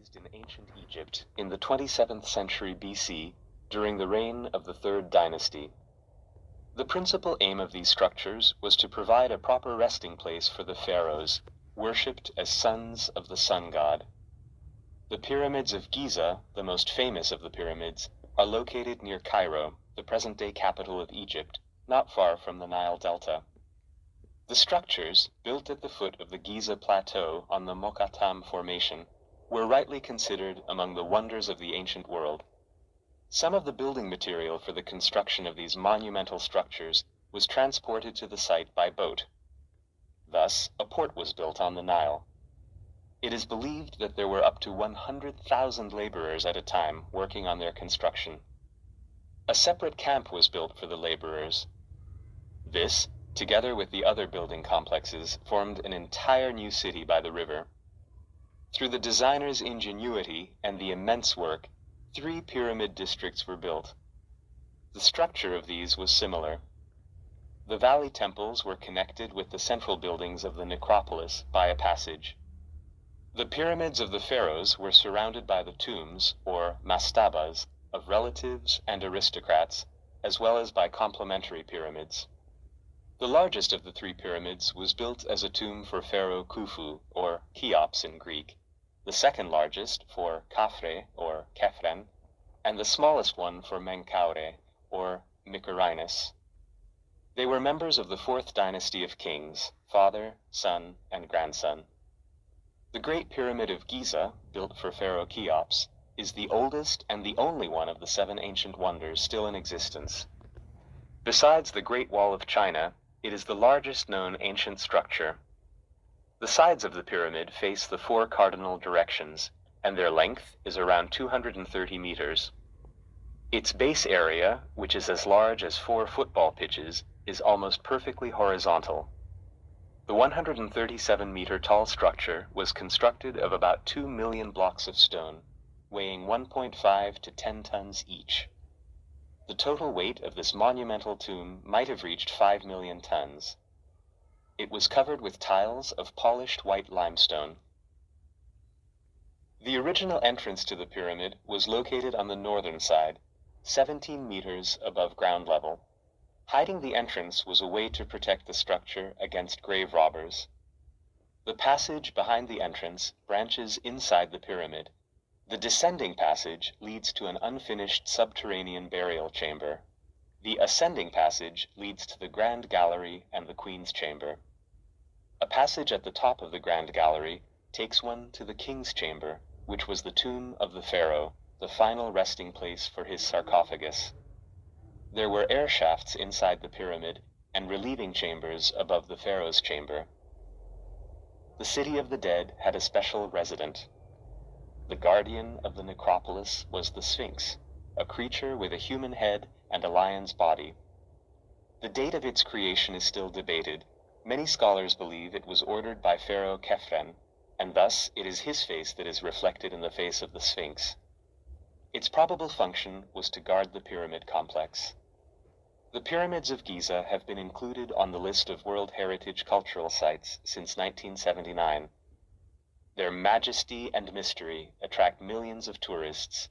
organized in ancient Egypt in the 27th century BC during the reign of the Third Dynasty. The principal aim of these structures was to provide a proper resting place for the pharaohs, worshipped as sons of the sun god. The pyramids of Giza, the most famous of the pyramids, are located near Cairo, the present-day capital of Egypt, not far from the Nile Delta. The structures, built at the foot of the Giza Plateau on the Mokattam Formation, were rightly considered among the wonders of the ancient world. Some of the building material for the construction of these monumental structures was transported to the site by boat. Thus, a port was built on the Nile. It is believed that there were up to 100,000 laborers at a time working on their construction. A separate camp was built for the laborers. This, together with the other building complexes, formed an entire new city by the river. Through the designer's ingenuity and the immense work, 3 pyramid districts were built. The structure of these was similar. The valley temples were connected with the central buildings of the necropolis by a passage. The pyramids of the pharaohs were surrounded by the tombs, or mastabas, of relatives and aristocrats, as well as by complementary pyramids. The largest of the 3 pyramids was built as a tomb for Pharaoh Khufu, or Cheops in Greek, the second largest for Khafre, or Khephren, and the smallest one for Menkaure, or Mycerinus. They were members of the 4th dynasty of kings, father, son, and grandson. The Great Pyramid of Giza, built for Pharaoh Cheops, is the oldest and the only one of the 7 ancient wonders still in existence. Besides the Great Wall of China, it is the largest known ancient structure. The sides of the pyramid face the 4 cardinal directions, and their length is around 230 meters. Its base area, which is as large as 4 football pitches, is almost perfectly horizontal. The 137-meter tall structure was constructed of about 2 million blocks of stone, weighing 1.5 to 10 tons each. The total weight of this monumental tomb might have reached 5 million tons. It was covered with tiles of polished white limestone. The original entrance to the pyramid was located on the northern side, 17 meters above ground level. Hiding the entrance was a way to protect the structure against grave robbers. The passage behind the entrance branches inside the pyramid. The descending passage leads to an unfinished subterranean burial chamber. The ascending passage leads to the Grand Gallery and the Queen's Chamber. A passage at the top of the Grand Gallery takes one to the King's Chamber, which was the tomb of the pharaoh, the final resting place for his sarcophagus. There were air shafts inside the pyramid and relieving chambers above the pharaoh's chamber. The city of the dead had a special resident. The guardian of the necropolis was the Sphinx, a creature with a human head and a lion's body. The date of its creation is still debated. Many scholars believe it was ordered by Pharaoh Khephren, and thus it is his face that is reflected in the face of the Sphinx. Its probable function was to guard the pyramid complex. The pyramids of Giza have been included on the list of World Heritage Cultural Sites since 1979. Their majesty and mystery attract millions of tourists,